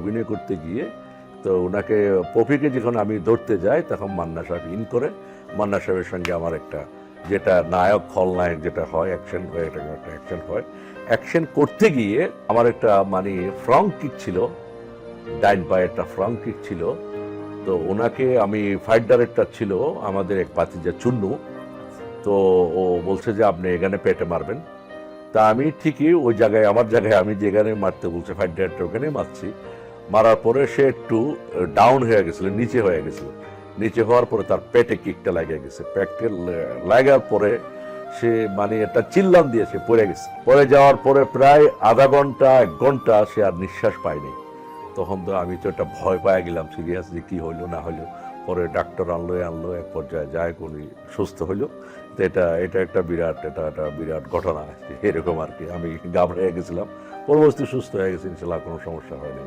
অভিনয় করতে গিয়ে তো ওনাকে পপিকে যখন আমি ধরতে যাই তখন মান্না সাহেব ইন করে। মান্না সাহেবের সঙ্গে আমার একটা যেটা নায়ক খলনায়ক যেটা হয় অ্যাকশন হয়, এটা একটা অ্যাকশন হয়। অ্যাকশন করতে গিয়ে আমার একটা মানে ফ্রং কিক ছিল, ডাইন পায়ে একটা ফ্রং কিক ছিল। তো ওনাকে আমি ফাইট ডাইরেক্টর ছিল আমাদের এক ভাতিজা চুন্নু। তো ও বলছে যে আপনি এখানে পেটে মারবেন। তা আমি ঠিকই ওই জায়গায় আমার জায়গায় আমি যেখানে মারতে বলছে ফাইট ডাইরেক্টর ওখানে মারছি। মারার পরে সে একটু ডাউন হয়ে গেছিল, নিচে হয়ে গেছিল। নিচে হওয়ার পরে তার পেটে কিকটা লেগে গেছে। পেটে লাগার পরে সে মানে একটা চিল্লান দিয়ে সে পড়ে গেছে। পড়ে যাওয়ার পরে প্রায় আধা ঘন্টা 1 ঘন্টা সে আর নিঃশ্বাস পায়নি। তখন তো আমি তো একটা ভয় পাই গেলাম সিরিয়াস যে কী হইলো না হইলো। পরে ডাক্তার আনলো এক পর্যায়ে যায় উনি সুস্থ হইলো। তো এটা একটা বিরাট ঘটনা এরকম আর কি। আমি ঘাবড়ে গেছিলাম, পরবর্তী সুস্থ হয়ে গেছি, ইনশাল্লাহ কোনো সমস্যা হয়নি।